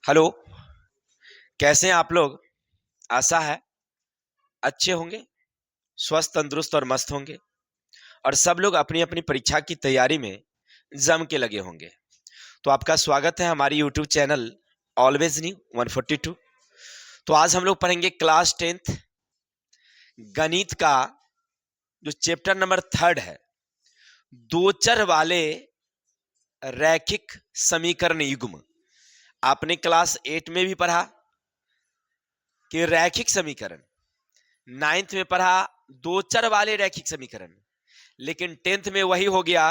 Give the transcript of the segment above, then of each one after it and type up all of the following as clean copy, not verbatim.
Hello. कैसे हैं आप लोग? आशा है अच्छे होंगे, स्वस्थ तंदुरुस्त और मस्त होंगे और सब लोग अपनी अपनी परीक्षा की तैयारी में जम के लगे होंगे। तो आपका स्वागत है हमारी यूट्यूब चैनल ऑलवेज न्यू 142। तो आज हम लोग पढ़ेंगे क्लास 10th गणित का जो चैप्टर नंबर 3 है, दो चर वाले रैखिक समीकरण युग्म। आपने क्लास 8 में भी पढ़ा कि रैखिक समीकरण, 9th में पढ़ा दो चर वाले रैखिक समीकरण, लेकिन 10th में वही हो गया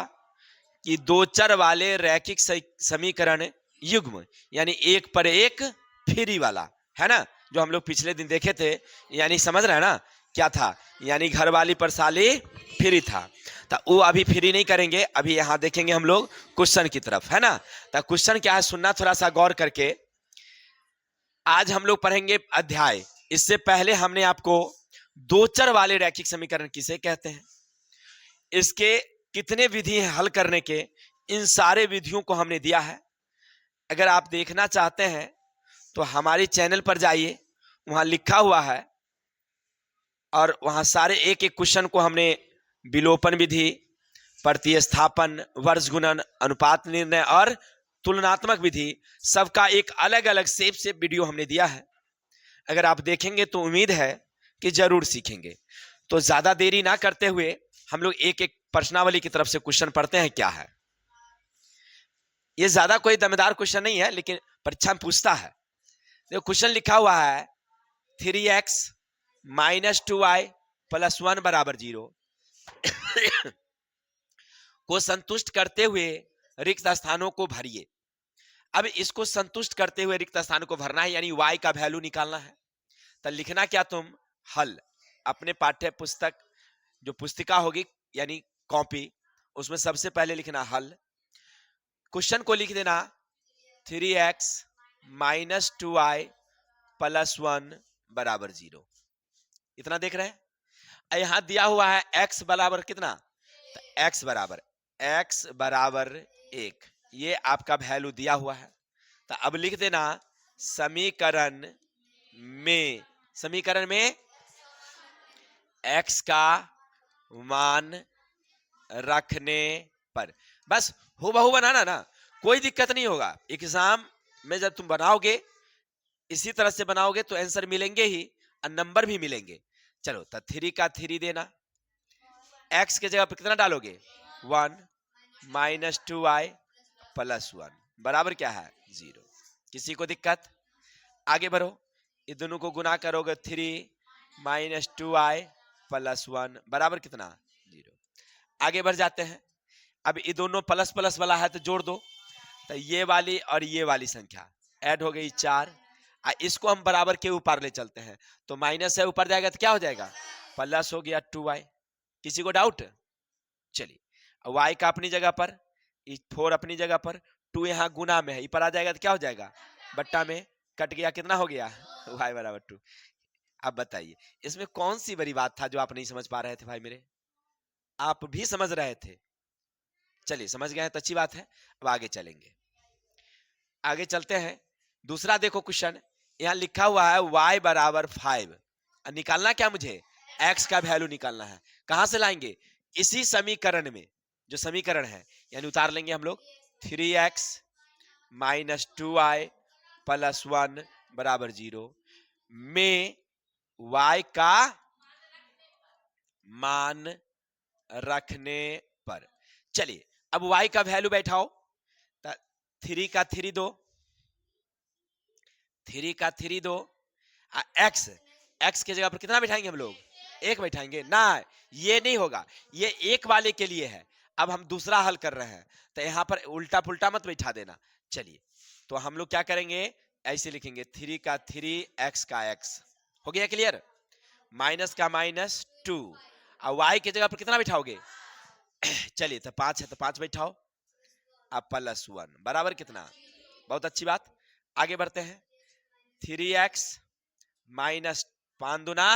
कि दो चर वाले रैखिक समीकरण युग्म, यानी एक पर एक फ्री वाला, है ना, जो हम लोग पिछले दिन देखे थे। यानी समझ रहे हैं ना क्या था? यानी घर वाली पर साली फ्री था। तो वो अभी फ्री नहीं करेंगे, अभी यहां देखेंगे हम लोग क्वेश्चन की तरफ, है ना। तो क्वेश्चन क्या है सुनना थोड़ा सा गौर करके। आज हम लोग पढ़ेंगे अध्याय। इससे पहले हमने आपको दो चर वाले रैखिक समीकरण किसे कहते हैं, इसके कितने विधि हैं हल करने के, इन सारे विधियों को हमने दिया है। अगर आप देखना चाहते हैं तो हमारे चैनल पर जाइए, वहां लिखा हुआ है और वहां सारे एक एक क्वेश्चन को हमने विलोपन विधि, प्रतिस्थापन, वर्ष गुणन, अनुपात निर्णय और तुलनात्मक विधि, सबका एक अलग अलग शेप से वीडियो हमने दिया है। अगर आप देखेंगे तो उम्मीद है कि जरूर सीखेंगे। तो ज्यादा देरी ना करते हुए हम लोग एक एक प्रश्नावली की तरफ से क्वेश्चन पढ़ते हैं। क्या है ये? ज्यादा कोई दमदार क्वेश्चन नहीं है, लेकिन परीक्षा में पूछता है। देखो क्वेश्चन लिखा हुआ है 3x - 2y + 1 = 0 को संतुष्ट करते हुए रिक्त स्थानों को भरिए। अब इसको संतुष्ट करते हुए रिक्त स्थानों को भरना है, यानी y का वैल्यू निकालना है। तो लिखना क्या तुम? हल। अपने पाठ्य पुस्तक जो पुस्तिका होगी यानी कॉपी, उसमें सबसे पहले लिखना हल। क्वेश्चन को लिख देना 3x - 2y + 1 = 0। इतना देख रहे हैं? यहां दिया हुआ है x बराबर कितना? तो x बराबर 1, ये आपका वैल्यू दिया हुआ है। तो अब लिख देना समीकरण में x का मान रखने पर। बस हूबहू बनाना ना, कोई दिक्कत नहीं होगा। एग्जाम में जब तुम बनाओगे इसी तरह से बनाओगे तो आंसर मिलेंगे ही और नंबर भी मिलेंगे। चलो तो 3 का 3 देना, x के जगह पर कितना डालोगे? 1 - 2y + 1 बराबर क्या है? 0। किसी को दिक्कत? आगे बढ़ो। ये दोनों को गुना करोगे 3 - 2y + 1 बराबर कितना? 0। आगे बढ़ जाते हैं। अब ये दोनों प्लस प्लस वाला है तो जोड़ दो, तो ये वाली और ये वाली संख्या ऐड हो गई 4। इसको हम बराबर के ऊपर ले चलते हैं, तो माइनस है ऊपर जाएगा तो क्या हो जाएगा? प्लस हो गया 2y। किसी को डाउट? चलिए, y का अपनी जगह पर, 4 अपनी जगह पर, 2 यहाँ गुना में है, ऊपर आ जाएगा तो क्या हो जाएगा? बट्टा में कट गया, कितना हो गया? y बराबर 2। अब बताइए इसमें कौन सी बड़ी बात था जो आप नहीं समझ पा रहे थे भाई मेरे? आप भी समझ रहे थे। चलिए समझ गए हैं तो अच्छी बात है। अब आगे चलेंगे, आगे चलते हैं। दूसरा देखो क्वेश्चन, यहां लिखा हुआ है y बराबर 5। निकालना क्या मुझे? x का वैल्यू निकालना है। कहां से लाएंगे? इसी समीकरण में, जो समीकरण है, यानी उतार लेंगे हम लोग 3x - 2y + 1 = 0 में y का मान रखने पर। चलिए अब y का वैल्यू बैठाओ, 3 का 3 दो, 3 का 3 दो, x के जगह पर कितना बैठाएंगे हम लोग? 1 बैठाएंगे ना, ये नहीं होगा, ये एक वाले के लिए है। अब हम दूसरा हल कर रहे हैं तो यहां पर उल्टा पुल्टा मत बैठा देना। चलिए तो हम लोग क्या करेंगे, ऐसे लिखेंगे 3 का 3 x का x। हो गया क्लियर? माइनस का -2 और y की जगह पर कितना बैठाओगे? चलिए तो 5 है तो 5 बैठाओ, अब +1 बराबर कितना? बहुत अच्छी बात। आगे बढ़ते हैं। 3x - 5 दूना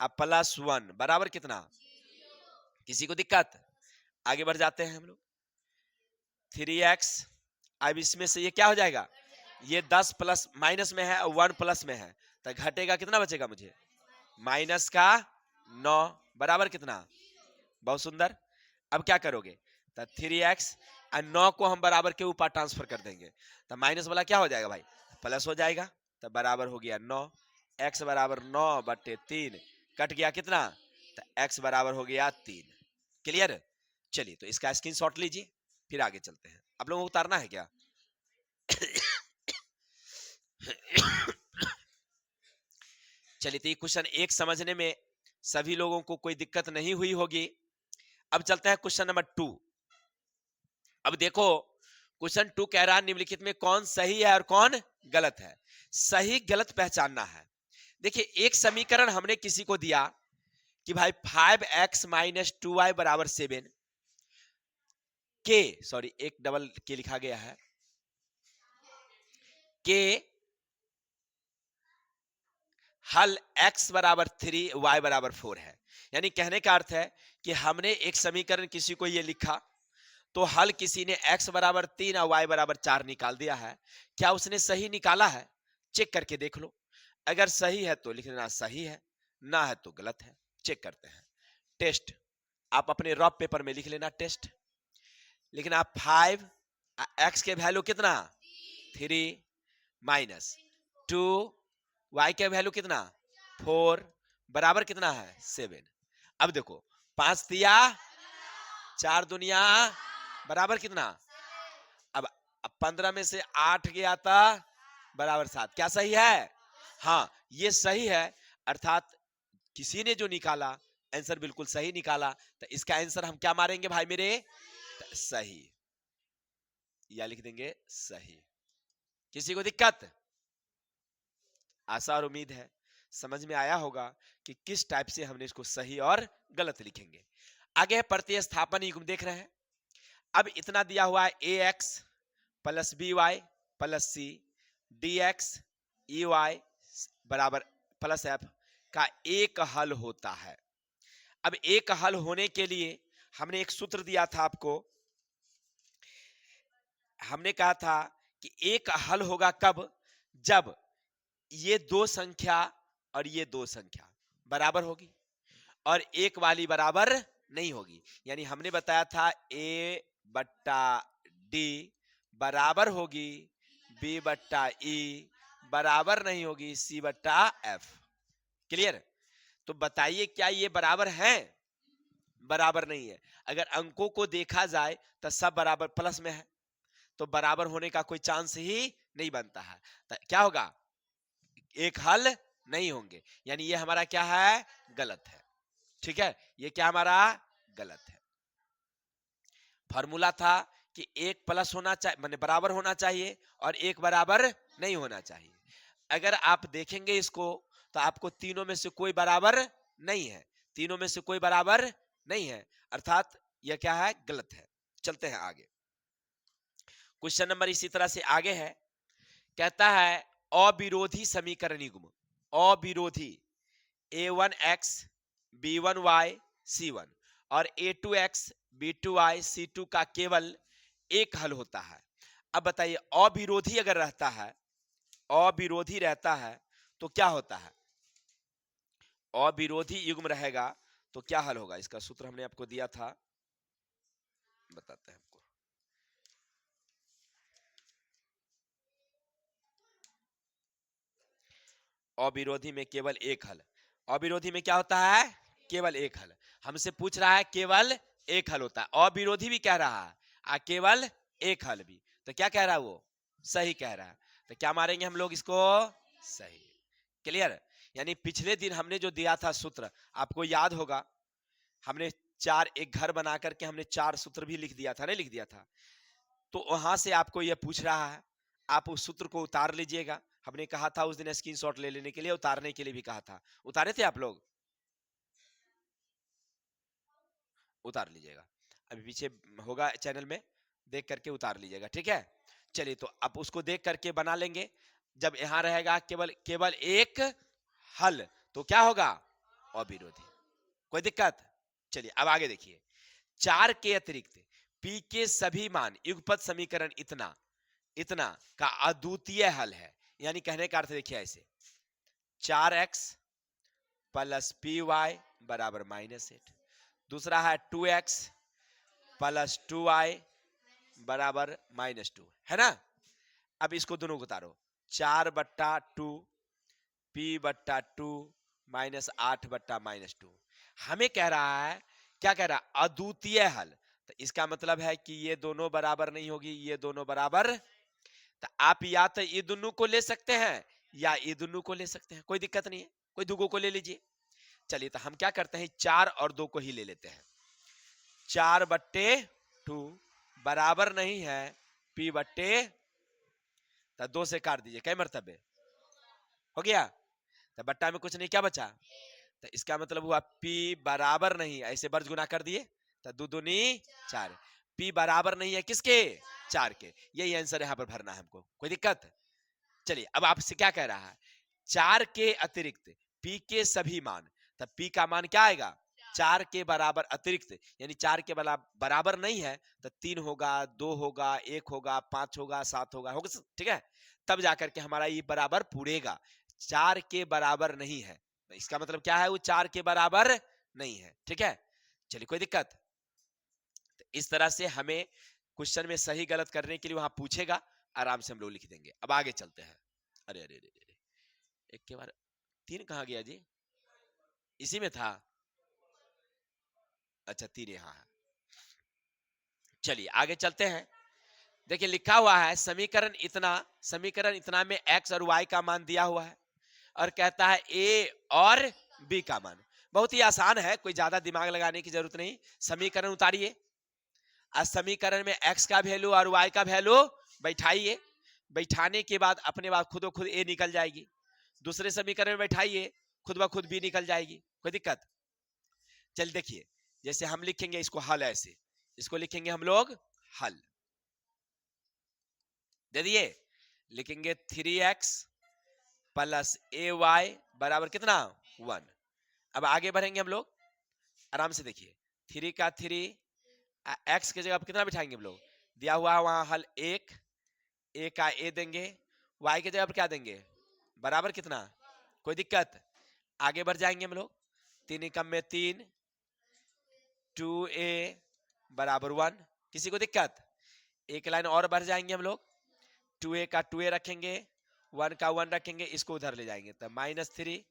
अब +1 बराबर कितना? किसी को दिक्कत? आगे बढ़ जाते हैं हम लोग। 3x, अब इसमें से ये क्या हो जाएगा? ये 10 प्लस माइनस में है और 1 प्लस में है, तो घटेगा कितना बचेगा मुझे, माइनस का 9 बराबर कितना, बहुत सुंदर। अब क्या करोगे, तो 3x और 9 को हम बराबर के ऊपर ट्रांसफर कर देंगे, तो माइनस वाला क्या हो जाएगा भाई, प्लस हो जाएगा, तो बराबर हो गया 9। x बराबर 9/3 कट गया कितना, तो x बराबर हो गया 3। क्लियर। चलिए तो इसका स्क्रीनशॉट लीजिए, फिर आगे चलते हैं। आप लोगों को उतारना है क्या? चलिए तो ये क्वेश्चन एक समझने में सभी लोगों को कोई दिक्कत नहीं हुई होगी। अब चलते हैं क्वेश्चन नंबर 2। अब देखो क्वेश्चन 2 कह रहा है निम्नलिखित में कौन सही है और कौन गलत है। सही गलत पहचानना है। देखिए एक समीकरण हमने किसी को दिया कि भाई 5x माइनस 2y बराबर 7 के, सॉरी एक डबल के लिखा गया है, के हल x बराबर 3 y बराबर 4 है। यानी कहने का अर्थ है कि हमने एक समीकरण किसी को ये लिखा, तो हल किसी ने x बराबर 3 और y बराबर 4 निकाल दिया है। क्या उसने सही निकाला है? चेक करके देख लो। अगर सही है तो लिख देना सही है, ना है तो गलत है। चेक करते हैं। टेस्ट आप अपने रफ पेपर में लिख लेना टेस्ट। लिखना 5 x के वैल्यू कितना 3 माइनस 2 y के वैल्यू कितना 4 बराबर कितना है 7। अब देखो 5 दिया 4 दुनिया बराबर कितना, अब 15 में से 8 गया था बराबर 7। क्या सही है? हाँ ये सही है, अर्थात किसी ने जो निकाला आंसर बिल्कुल सही निकाला, तो इसका आंसर हम क्या मारेंगे भाई मेरे, सही, या लिख देंगे सही। किसी को दिक्कत? आशा और उम्मीद है समझ में आया होगा कि किस टाइप से हमने इसको सही और गलत लिखेंगे। आगे है प्रतिस्थापन युग्म देख रहे हैं। अब इतना दिया हुआ है ax plus b y plus c d x e y बराबर प्लस एफ का एक हल होता है। अब एक हल होने के लिए हमने एक सूत्र दिया था आपको, हमने कहा था कि एक हल होगा कब, जब ये दो संख्या और ये दो संख्या बराबर होगी और एक वाली बराबर नहीं होगी। यानी हमने बताया था a बट्टा डी बराबर होगी b बट्टा ई बराबर नहीं होगी c बट्टा एफ। क्लियर? तो बताइए क्या ये बराबर हैं? बराबर नहीं है। अगर अंकों को देखा जाए तो सब बराबर प्लस में है, तो बराबर होने का कोई चांस ही नहीं बनता है। तो क्या होगा, एक हल नहीं होंगे। यानी ये हमारा क्या है, गलत है। ठीक है, ये क्या हमारा गलत है। फॉर्मूला था कि एक प्लस होना चाहिए माने बराबर होना चाहिए और एक बराबर नहीं होना चाहिए। अगर आप देखेंगे इसको तो आपको तीनों में से कोई बराबर नहीं है, तीनों में से कोई बराबर नहीं है, अर्थात यह क्या है, गलत है। चलते हैं आगे। क्वेश्चन नंबर इसी तरह से आगे है, कहता है अविरोधी समीकरण युग्म, अविरोधी a1x b1y c1 और a2x b2y c2 का केवल एक हल होता है। अब बताइए अविरोधी अगर रहता है, अविरोधी रहता है तो क्या होता है, अविरोधी युग्म रहेगा तो क्या हल होगा। इसका सूत्र हमने आपको दिया था, बताते हैं आपको। अविरोधी में केवल एक हल, अविरोधी में क्या होता है, केवल एक हल। हमसे पूछ रहा है केवल एक हल होता है, अविरोधी भी कह रहा है केवल एक हल भी, तो क्या कह रहा है वो, सही कह रहा है। तो क्या मारेंगे हम लोग इसको, सही। क्लियर? यानी पिछले दिन हमने जो दिया था सूत्र आपको याद होगा, हमने चार एक घर बना करके हमने चार सूत्र भी लिख दिया था, नहीं लिख दिया था, तो वहां से आपको यह पूछ रहा है, आप उस सूत्र को उतार लीजिएगा। हमने कहा था उस दिन स्क्रीनशॉट ले लेने के लिए, उतारने के लिए भी कहा था, उतारे थे आप लोग, उतार लीजिएगा, अभी पीछे होगा चैनल में, देख करके उतार लीजिएगा। ठीक है, चलिए तो आप उसको देख करके बना लेंगे। जब यहां रहेगा केवल केवल एक हल तो क्या होगा, अविरोधी। कोई दिक्कत? चलिए अब आगे देखिए, चार के अतिरिक्त पी के सभी मान युगपत समीकरण इतना इतना का अद्वितीय हल है। यानी कहने का अर्थ देखिए ऐसे, 4x प्लस पी वाई बराबर -8। दूसरा है 2x प्लस 2y बराबर -2, है ना। अब इसको दोनों को उतारो, 4/2 p/2 -8/-2। हमें कह रहा है, क्या कह रहा है, अद्वितीय हल। तो इसका मतलब है कि ये दोनों बराबर नहीं होगी, ये दोनों बराबर। तो आप या तो ये दोनों को ले सकते हैं या ये दोनों को ले सकते हैं, कोई दिक्कत नहीं है, कोई दुगो को ले लीजिए। चलिए तो हम क्या करते हैं, 4 और 2 को ही ले लेते हैं। 4/2 बराबर नहीं है p/, तो 2 से काट दीजिए, कई मरतबे हो गया। तो बट्टा में कुछ नहीं, क्या बचा। तो इसका मतलब हुआ p बराबर नहीं, ऐसे वर्ज गुना कर दिए तो 2 दूनी 4, p बराबर नहीं है किसके, 4 के। यही आंसर यहाँ पर भरना है हमको, कोई दिक्कत। चलिए अब आपसे क्या कह रहा है, 4 के अतिरिक्त p के सभी मान। तब p का मान क्या आएगा, 4 के बराबर अतिरिक्त, यानी 4 के बराबर नहीं है तो 3 होगा, 2 होगा, 1 होगा, 5 होगा, 7 होगा, ठीक है। तब जाकर के हमारा ये बराबर पूरेगा। 4 के बराबर नहीं है, तो इसका मतलब क्या है, वो 4 के बराबर नहीं है, ठीक है। चलिए कोई दिक्कत। तो इस तरह से हमें क्वेश्चन में सही गलत करने के लिए वहां पूछेगा, आराम से हम लोग लिख देंगे। अब आगे चलते हैं। अरे अरे अरे अरे, एक के बार 3 कहाँ गया जी, इसी में था। अच्छा 3 यहाँ है। चलिए आगे चलते हैं। देखिए लिखा हुआ है समीकरण इतना में x और y का मान दिया हुआ है और कहता है a और b का मान। बहुत ही आसान है, कोई ज्यादा दिमाग लगाने की जरूरत नहीं। समीकरण उतारिए, आज समीकरण में x का वैल्यू और y का वैल्यू बैठाइए। बैठाने के बाद अपने बाद खुद ब खुद a निकल जाएगी। दूसरे समीकरण में बैठाइए, खुद ब खुद b निकल जाएगी, कोई दिक्कत। चल देखिए, जैसे हम लिखेंगे इसको हल, ऐसे इसको लिखेंगे हम लोग हल, दे दिए। लिखेंगे 3x प्लस ay बराबर कितना, 1। अब आगे बढ़ेंगे हम लोग, आराम से देखिए। 3 का 3, x के जगह पर कितना बिठाएंगे हम लोग, दिया हुआ है वहां हल 1, a का a देंगे, y के जगह पर क्या देंगे, बराबर कितना, कोई दिक्कत। आगे बढ़ जाएंगे हम लोग, 3 एकम में 3, 2a बराबर 1, किसी को दिक्कत। एक लाइन और बढ़ जाएंगे हम लोग, 2a का 2a रखेंगे, 1 का 1 रखेंगे, इसको उधर ले जाएंगे तो -3।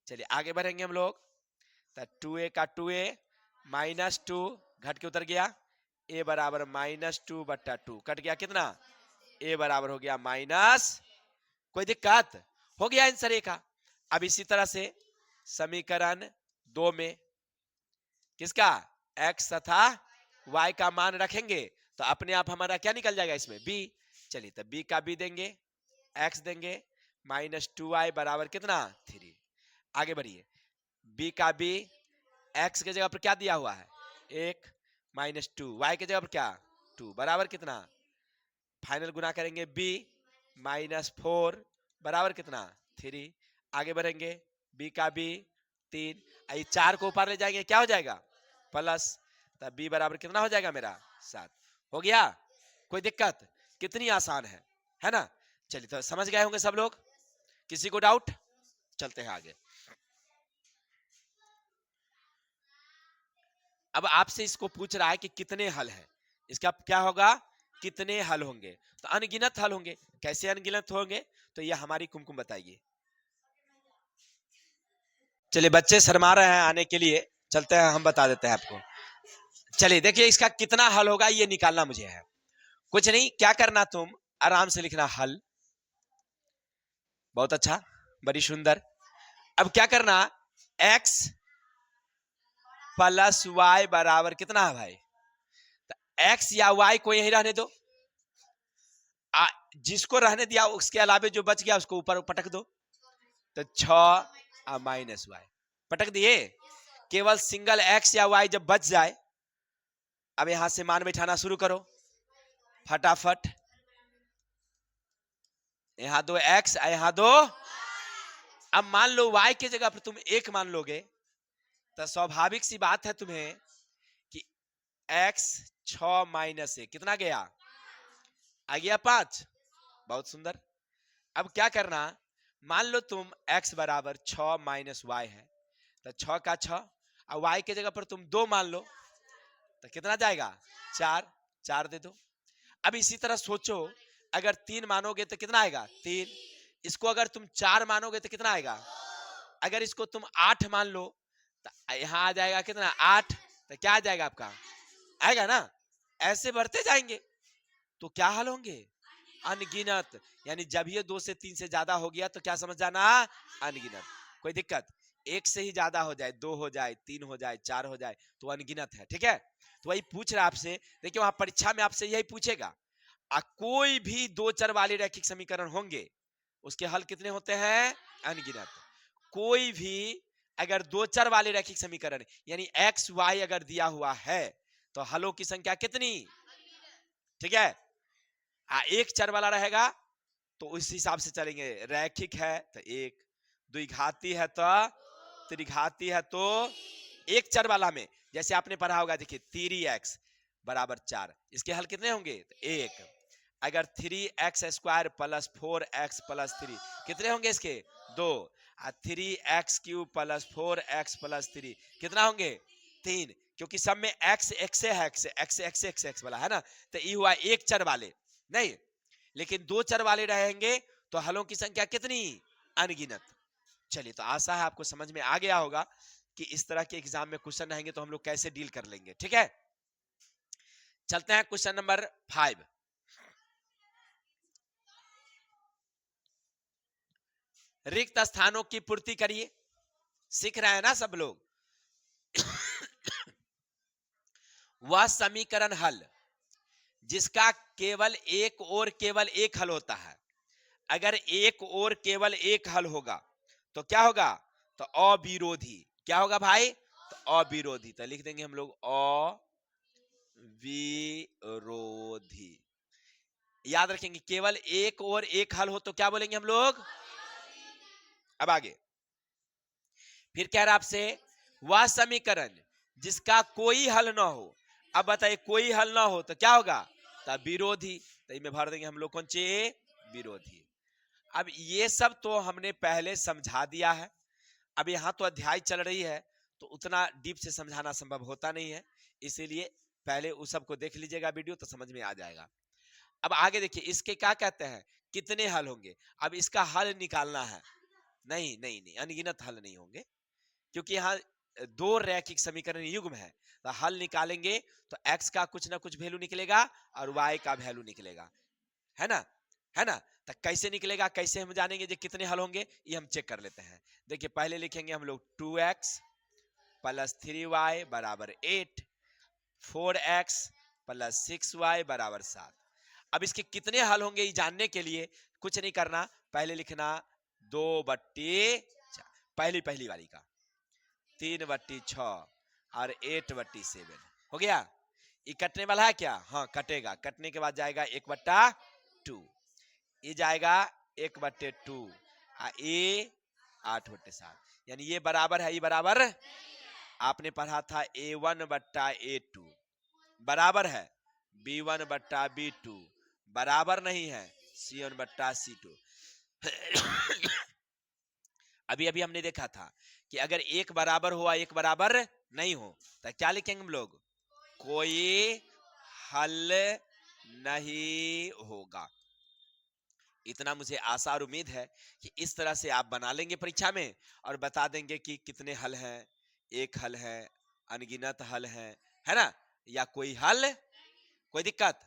चलिए आगे बढ़ेंगे हम लोग, तो 2a का 2a -2 घट के उतर गया, a बराबर -2/2 कट गया, कितना, a बराबर हो गया माइनस, कोई दिक्कत, हो गया आंसर a का। अब इसी तरह से समीकरण 2 में किसका, x तथा y का मान रखेंगे तो अपने आप हमारा क्या निकल जाएगा इसमें, b। चलिए तो b का b देंगे, x देंगे, -2y बराबर कितना, 3। आगे बढ़िए, b का b, x के जगह पर क्या दिया हुआ है, 1, -2, y के जगह पर क्या, 2 बराबर कितना। फाइनल गुना करेंगे b -4 बराबर कितना, 3। आगे बढ़ेंगे, b का b 3, 4 को ऊपर ले जाएंगे, क्या हो जाएगा, प्लस, तब b बराबर कितना हो जाएगा मेरा, 7। हो गया, कोई दिक्कत, कितनी आसान है ना। चलिए तो समझ गए होंगे सब लोग, किसी को डाउट, चलते हैं आगे। अब आपसे इसको पूछ रहा है कि कितने हल हैं, इसका क्या होगा, कितने हल होंगे। तो अनगिनत हल होंगे। कैसे अनगिनत होंगे, तो ये हमारी कुमकुम बताइए। चलिए बच्चे शर्मा रहे हैं आने के लिए, चलते हैं हम बता देते हैं आपको। चलिए देखिए इसका कितना हल होगा ये निकालना मुझे है। कुछ नहीं, क्या करना, तुम आराम से लिखना हल, बहुत अच्छा, बड़ी सुंदर। अब क्या करना, x प्लस y बराबर कितना है भाई, तो x या y को यही रहने दो, जिसको रहने दिया उसके अलावे जो बच गया उसको ऊपर पटक दो, तो 6 -y पटक दिए। केवल सिंगल x या y जब बच जाए, अब यहां से मान बैठाना शुरू करो फटाफट। यहां 2 x, यहां 2। अब मान लो y के जगह पर तुम 1 मान लोगे, तो स्वाभाविक सी बात है तुम्हें कि x 6 -1 कितना गया, आ गया 5। बहुत सुंदर। अब क्या करना, मान लो तुम x बराबर 6 माइनस वाई है, तो 6 का 6 और y की जगह पर तुम 2 मान लो, तो कितना जाएगा 4, 4 दे दो। अब इसी तरह सोचो, अगर 3 मानोगे तो कितना आएगा 3, इसको अगर तुम 4 मानोगे तो कितना आएगा, अगर इसको तुम 8 मान लो तो यहाँ आ जाएगा कितना 8, तो क्या आ जाएगा आपका, आएगा ना। ऐसे बढ़ते जाएंगे तो क्या हल होंगे, अनगिनत। यानी जब ये 2 से 3 से ज्यादा हो गया तो क्या समझ जाना, अनगिनत। कोई दिक्कत, एक से ही ज्यादा हो जाए, 2 हो जाए, 3 हो जाए, 4 हो जाए तो अनगिनत है, ठीक है। तो वही पूछ रहा आपसे, देखिए वहां परीक्षा में आपसे यही पूछेगा, कोई भी दो चर वाले रैखिक समीकरण होंगे उसके हल कितने होते हैं, अनगिनत। कोई भी अगर दो चर वाले रैखिक समीकरण यानी एक्स वाई अगर दिया हुआ है तो हलों की संख्या कितनी, ठीक है। एक चर वाला रहेगा तो उस हिसाब से चलेंगे, रैखिक है तो एक, द्विघाती है तो, त्रिघाती है तो, एक चर वाला में जैसे आपने पढ़ा होगा, देखिए 3x बराबर 4, इसके हल कितने होंगे तो एक। अगर 3x² प्लस 4x प्लस 3 कितने होंगे इसके, 2। 3x³ प्लस 4x प्लस 3 कितना होंगे 3, क्योंकि सब में x x है, x वाला है ना, तो ये हुआ एक चर वाले नहीं, लेकिन दो चर वाले रहेंगे तो हलों की संख्या कितनी, अनगिनत। चलिए, तो आशा है आपको समझ में आ गया होगा कि इस तरह के एग्जाम में क्वेश्चन रहेंगे तो हम लोग कैसे डील कर लेंगे, ठीक है। चलते हैं क्वेश्चन नंबर 5। रिक्त स्थानों की पूर्ति करिए, सीख रहे हैं ना सब लोग। वह समीकरण हल जिसका केवल एक और केवल एक हल होता है, अगर एक और केवल एक हल होगा तो क्या होगा, तो अविरोधी। क्या होगा भाई, तो अविरोधी। तो लिख देंगे हम लोग अविरोधी। याद रखेंगे, केवल एक और एक हल हो तो क्या बोलेंगे हम लोग। अब आगे फिर कह रहा आपसे, वह समीकरण जिसका कोई हल ना हो। अब बताइए कोई हल ना हो तो क्या होगा, तब विरोधी। तो इसमें भर देंगे हम लोग कौन सी, विरोधी। अब ये सब तो हमने पहले समझा दिया है, अब यहाँ तो अध्याय चल रही है तो उतना डीप से समझाना संभव होता नहीं है, इसीलिए पहले उस सब को देख लीजिएगा वीडियो तो समझ में आ जाएगा। अब आगे देखिए, इसके क्या कहते हैं, कितने हल होंगे। अब इसका हल निकालना है, नहीं नहीं नहीं, अनगिनत हल नहीं होंगे, क्योंकि यहाँ दो रैखिक समीकरण युग्म है, तो हल निकालेंगे तो x का कुछ ना कुछ वैल्यू निकलेगा और y का वैल्यू निकलेगा, है ना, है ना। तो कैसे निकलेगा, कैसे हम जानेंगे जो कितने हल होंगे, ये हम चेक कर लेते हैं। देखिए पहले लिखेंगे हम लोग 2x प्लस 3y बराबर 8, 4x प्लस 6y बराबर 7। अब इसके कितने हल होंगे ये जानने के लिए कुछ नहीं करना, पहले लिखना 2/4, पहली पहली वाली का 3/6 और 8/7 हो गया। ये कटने वाला है क्या, हाँ कटेगा, कटने के बाद जाएगा 1/2, ये जाएगा 1/2 और ये 8/7, यानी ये बराबर है, ये बराबर, आपने पढ़ा था A1/A2 बराबर है B1/B2, बराबर नहीं है C1/C2। अभी अभी हमने देखा था कि अगर एक बराबर हुआ एक बराबर नहीं हो तो क्या लिखेंगे हम लोग, कोई हल नहीं होगा। इतना मुझे आशा और उम्मीद है कि इस तरह से आप बना लेंगे परीक्षा में और बता देंगे कि कितने हल हैं, एक हल है, अनगिनत हल है ना, या कोई हल। कोई दिक्कत,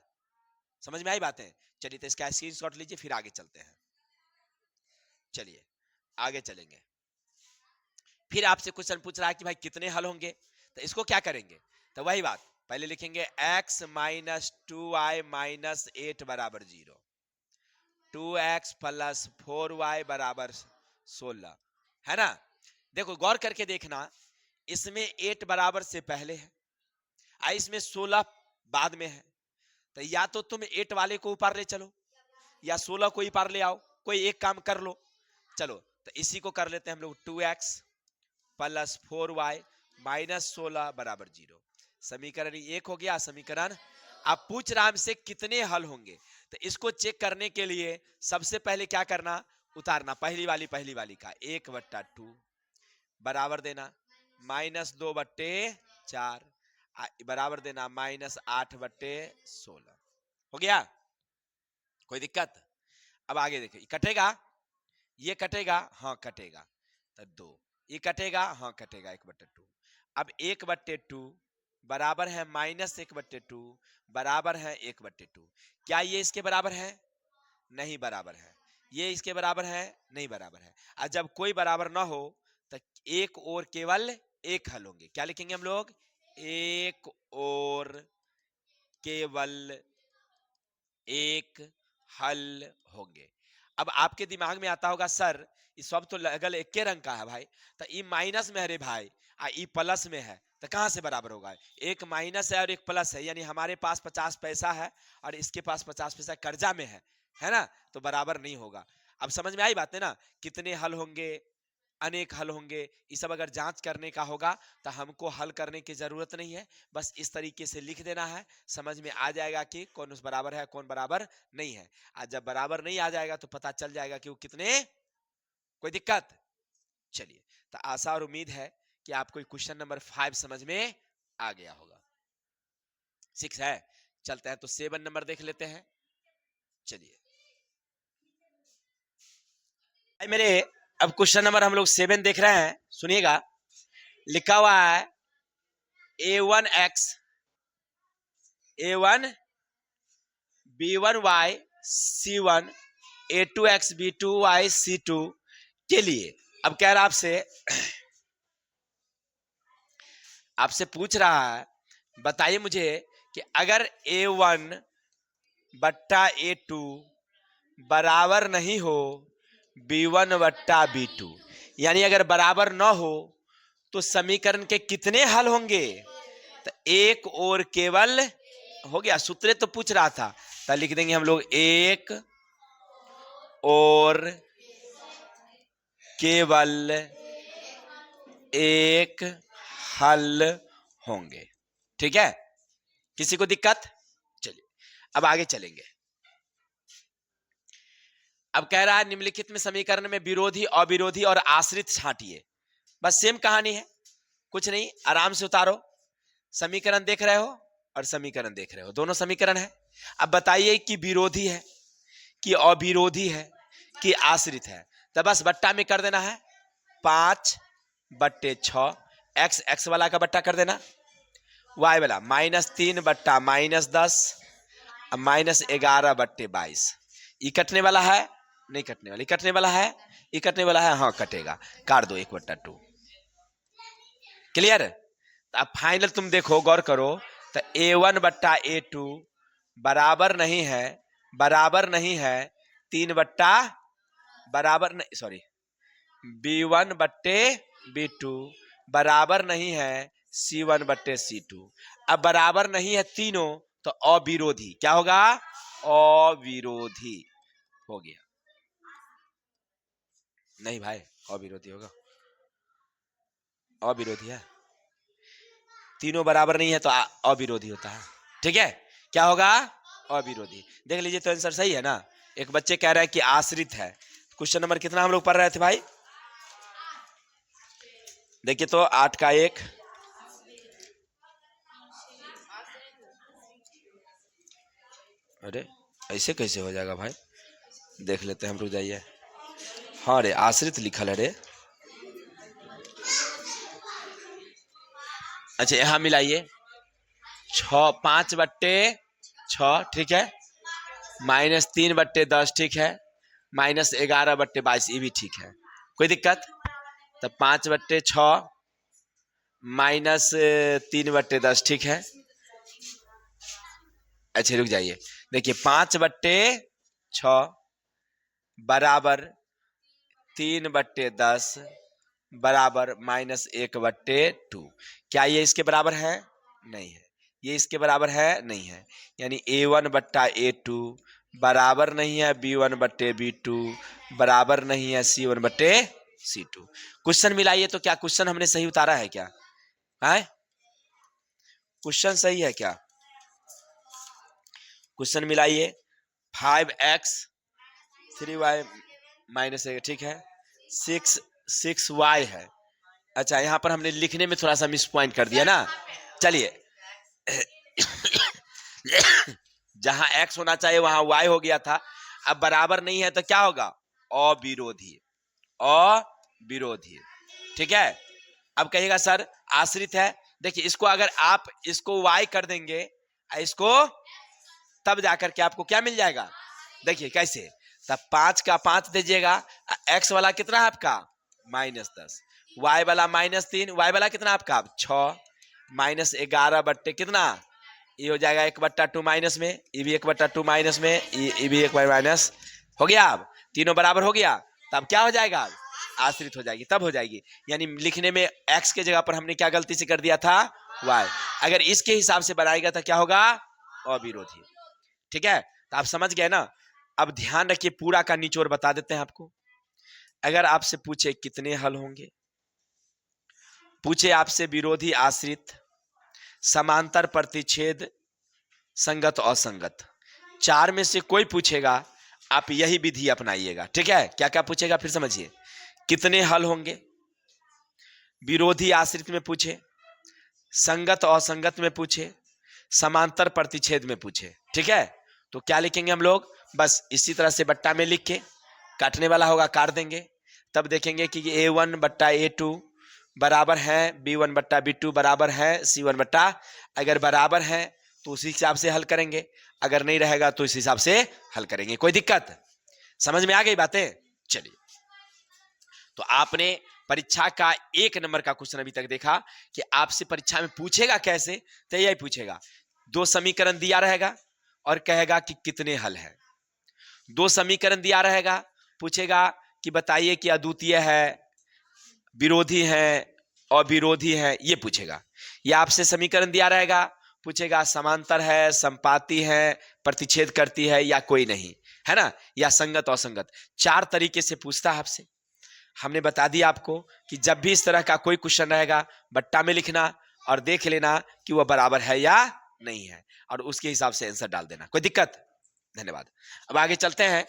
समझ में आई बातें। चलिए तो इसका स्क्रीनशॉट लीजिए, फिर आगे चलते हैं। चलिए आगे चलेंगे, फिर आपसे क्वेश्चन पूछ रहा है कि भाई कितने हल होंगे, तो इसको क्या करेंगे, तो वही बात पहले लिखेंगे x माइनस 2y माइनस 8 बराबर 0, 2x प्लस 4y बराबर 16, है ना। देखो गौर करके देखना, इसमें 8 बराबर से पहले है, इसमें 16 बाद में है, तो या तो तुम 8 वाले को ऊपर ले चलो या 16 को ऊपर ले आओ, कोई एक काम कर लो। चलो तो इसी को कर लेते हैं हम लोग, 2x प्लस 4y माइनस 16 बराबर 0। समीकरण एक हो गया, समीकरण आप पूछ रहा हमसे कितने हल होंगे, तो इसको चेक करने के लिए सबसे पहले क्या करना, उतारना पहली वाली का 1/2 बराबर देना -2/4 बराबर देना -8/16। हो गया, कोई दिक्कत? अब आगे देखिए, कटेगा, ये कटेगा, हाँ कटेगा, तो 2, ये कटेगा, हाँ कटेगा 1/2। अब 1/2 बराबर है -1/2 बराबर है 1/2। क्या ये इसके बराबर है? नहीं बराबर है। ये इसके बराबर है? नहीं बराबर है। और जब कोई बराबर ना हो तो एक और केवल एक हल होंगे। क्या लिखेंगे हम लोग? एक और केवल एक हल होंगे। अब आपके दिमाग में आता होगा, सर ये सब तो लगल एक के रंग का है भाई, तो ई माइनस में है रे भाई, ई प्लस में है, तो कहां से बराबर होगा? एक माइनस है और एक प्लस है, यानी हमारे पास 50 पैसा है और इसके पास 50 पैसा कर्जा में है ना, तो बराबर नहीं होगा। अब समझ में आई बात है ना? कितने हल होंगे, अनेक हल होंगे, ये सब अगर जांच करने का होगा तो हमको हल करने की जरूरत नहीं है, बस इस तरीके से लिख देना है, समझ में आ जाएगा कि कौन उस बराबर है कौन बराबर नहीं है। आज जब बराबर नहीं आ जाएगा तो पता चल जाएगा कि वो कितने। कोई दिक्कत? चलिए, तो आशा और उम्मीद है कि आपको क्वेश्चन नंबर 5 समझ में आ गया होगा। 6 है, चलते हैं तो 7 नंबर देख लेते हैं। चलिए मेरे, अब क्वेश्चन नंबर हम लोग 7 देख रहे हैं, सुनिएगा। लिखा हुआ है a1x a1 b1y c1 a2x b2y c2 के लिए। अब कह रहा आपसे पूछ रहा है, बताइए मुझे कि अगर a1 बट्टा a2 बराबर नहीं हो b1 बट्टा b2, यानी अगर बराबर ना हो तो समीकरण के कितने हल होंगे? तो एक और केवल, हो गया, सूत्र तो पूछ रहा था, तो लिख देंगे हम लोग एक और केवल एक हल होंगे। ठीक है, किसी को दिक्कत? चलिए अब आगे चलेंगे। अब कह रहा है निम्नलिखित में समीकरण में विरोधी, अविरोधी और आश्रित छांटिए। बस सेम कहानी है, कुछ नहीं, आराम से उतारो। समीकरण देख रहे हो और समीकरण देख रहे हो, दोनों समीकरण है। अब बताइए कि विरोधी है कि अविरोधी है कि आश्रित है, तो बस बट्टा में कर देना है 5/6, एक्स एक्स वाला का बट्टा कर देना, वाई वाला -3 बट्टा -10 -11/22। ये कटने वाला है? नहीं कटने वाला। कटने वाला है? ये कटने वाला है, हाँ कटेगा, काट दो 1/2। क्लियर? अब फाइनल तुम देखो, गौर करो, तो a1 बट्टा a2 बराबर नहीं है 3 बट्टा बराबर नहीं, सॉरी, b1 बट्टे b2 बराबर नहीं है c1 बट्टे c2। अब बराबर नहीं है तीनों, तो अविरोधी। क्या होगा? अविरोधी हो गया। नहीं भाई, अविरोधी होगा, अविरोधी है, तीनों बराबर नहीं है तो अविरोधी होता है। ठीक है, क्या होगा? अविरोधी। देख लीजिए तो आंसर सही है ना। एक बच्चे कह रहे हैं कि आश्रित है। क्वेश्चन नंबर कितना हम लोग पढ़ रहे थे भाई? देखिए तो 8 का 1, अरे ऐसे कैसे हो जाएगा भाई, देख लेते हैं हम, रुक जाइए। हाँ रे, आश्रित लिखल है रे। अच्छा यहाँ मिलाइए, 5/6, ठीक है, -3/10, ठीक है, -11/22, ये भी ठीक है, कोई दिक्कत? तो 5/6 -3/10, ठीक है। अच्छा रुक जाइए, देखिए 5/6 बराबर 3/10 बराबर -1/2। क्या ये इसके बराबर है? नहीं है। ये इसके बराबर है? नहीं है। यानी a1 बट्टा a2 बराबर नहीं है b1 बट्टे b2 बराबर नहीं है c1 बट्टे c2। क्वेश्चन मिलाइए तो क्या क्वेश्चन हमने सही उतारा है क्या? है क्वेश्चन सही है क्या? क्वेश्चन मिलाइए 5x 3y माइनस है, ठीक है, 6y है। अच्छा यहाँ पर हमने लिखने में थोड़ा सा मिस पॉइंट कर दिया ना। चलिए जहां x होना चाहिए वहां y हो गया था। अब बराबर नहीं है तो क्या होगा, अविरोधी, अविरोधी, ठीक है। अब कहिएगा सर आश्रित है, देखिए इसको अगर आप इसको y कर देंगे, इसको, तब जाकर के आपको क्या मिल जाएगा, देखिए कैसे, तब 5 का 5 दीजिएगा, x वाला कितना है आपका -10, y वाला -3, y वाला कितना आपका 6, -11 बट्टे कितना, ये हो जाएगा 1/2 माइनस में, ये भी 1/2 माइनस में, ये भी 1 माइनस हो गया। अब तीनों बराबर हो गया, तब क्या हो जाएगा, अब आश्रित हो जाएगी, तब हो जाएगी। यानी लिखने में x के जगह पर हमने क्या गलती से कर दिया था, y। अगर इसके हिसाब से बनाएगा तो क्या होगा, अविरोधी, ठीक है। तो आप समझ गए ना। अब ध्यान रखिए, पूरा का निचोड़ बता देते हैं आपको। अगर आपसे पूछे कितने हल होंगे, पूछे आपसे विरोधी आश्रित, समांतर प्रतिच्छेद, संगत असंगत, 4 में से कोई पूछेगा, आप यही विधि अपनाइएगा, ठीक है। क्या क्या पूछेगा फिर समझिए, कितने हल होंगे, विरोधी आश्रित में पूछे, संगत असंगत में पूछे, समांतर प्रतिच्छेद में पूछे, ठीक है। तो क्या लिखेंगे हम लोग, बस इसी तरह से बट्टा में लिख के, काटने वाला होगा काट देंगे, तब देखेंगे कि A1 बट्टा A2 बराबर है B1 बट्टा B2 बराबर है C1 बट्टा, अगर बराबर है तो उसी हिसाब से हल करेंगे, अगर नहीं रहेगा तो इस हिसाब से हल करेंगे। कोई दिक्कत, समझ में आ गई बातें। चलिए, तो आपने परीक्षा का 1 नंबर का क्वेश्चन अभी तक देखा कि आपसे परीक्षा में पूछेगा कैसे, तो यही पूछेगा, 2 समीकरण दिया रहेगा और कहेगा कि कितने हल है। 2 समीकरण दिया रहेगा, पूछेगा कि बताइए कि अद्वितीय है, विरोधी है, अविरोधी है, ये पूछेगा। या आपसे समीकरण दिया रहेगा, पूछेगा समांतर है, संपाती है, प्रतिच्छेद करती है या कोई नहीं, है ना, या संगत असंगत, 4 तरीके से पूछता है आपसे। हमने बता दिया आपको कि जब भी इस तरह का कोई क्वेश्चन रहेगा, बट्टा में लिखना और देख लेना कि वह बराबर है या नहीं है, और उसके हिसाब से आंसर डाल देना। कोई दिक्कत, धन्यवाद। अब आगे चलते हैं।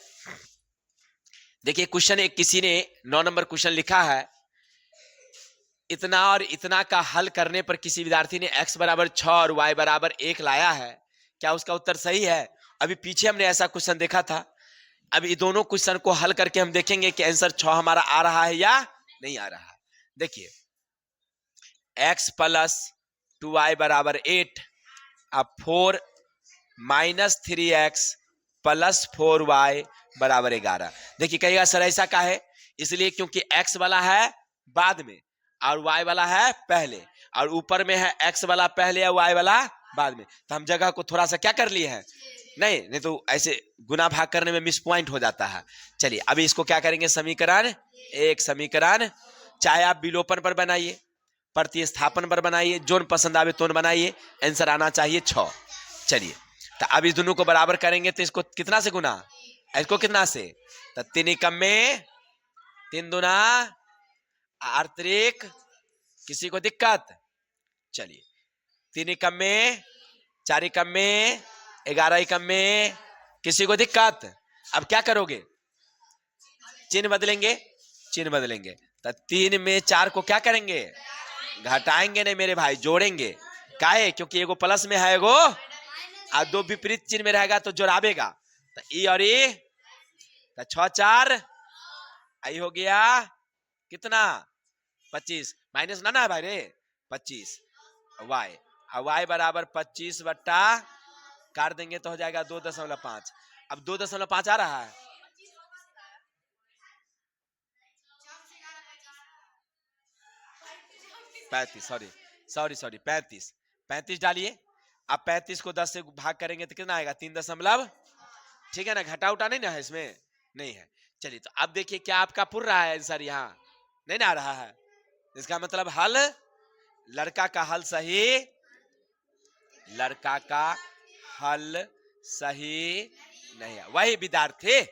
देखिए क्वेश्चन एक किसी ने 9 नंबर क्वेश्चन लिखा है, इतना और इतना का हल करने पर किसी विद्यार्थी ने x बराबर 6 और y बराबर 1 लाया है, क्या उसका उत्तर सही है। अभी पीछे हमने ऐसा क्वेश्चन देखा था। अब ये दोनों क्वेश्चन को हल करके हम देखेंगे कि आंसर 6 हमारा आ रहा है या नहीं आ रहा है। देखिए x प्लस 2y बराबर 8, अब 4 माइनस 3x प्लस 4y बराबर 11। देखिए कहिएगा सर ऐसा का है, इसलिए क्योंकि x वाला है बाद में और y वाला है पहले, और ऊपर में है x वाला पहले और y वाला बाद में, तो हम जगह को थोड़ा सा क्या कर लिए हैं, नहीं तो ऐसे गुना भाग करने में मिस पॉइंट हो जाता है। चलिए अभी इसको क्या करेंगे, समीकरण 1, समीकरण, चाहे आप विलोपन पर बनाइए, प्रतिस्थापन पर बनाइए, जोन पसंद आवे तो बनाइए, आंसर आना चाहिए 6। चलिए तो अब इस दोनों को बराबर करेंगे तो इसको कितना से गुना, इसको कितना से, तो 3 एकम में 3 दूना 8, किसी को दिक्कत। चलिए 3 एकम में 4 एकम में 11 एकम में, किसी को दिक्कत। अब क्या करोगे, चिन्ह बदलेंगे, चिन्ह बदलेंगे, तो 3 में 4 को क्या करेंगे, घटाएंगे नहीं मेरे भाई, जोड़ेंगे। काहे, क्योंकि एगो प्लस में है एगो और 2 विपरीत चिन्ह में रहेगा तो जोड़ावेगा, तो ई और ई, तो 6 4 आई हो गया कितना 25, माइनस ना है भाई रे 25, y, और y बराबर 25 बट्टा काट देंगे तो हो जाएगा 2.5। अब 2.5 आ रहा है, सॉरी 35 डालिए। अब 35 को 10 से भाग करेंगे तो कितना आएगा, 3, ठीक है ना, घटा उठा नहीं ना है इसमें, नहीं है। चलिए तो अब देखिए क्या आपका पुर रहा है आंसर, यहाँ नहीं ना आ रहा है, इसका मतलब हल, लड़का का हल सही, लड़का का हल सही नहीं है, वही विद्यार्थी,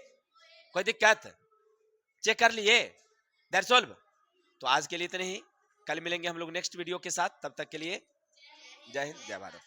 कोई दिक्कत, चेक कर लिए, दैट्स ऑल। तो आज के लिए इतने ही, कल मिलेंगे हम लोग नेक्स्ट वीडियो के साथ, तब तक के लिए जय हिंद जय भारत।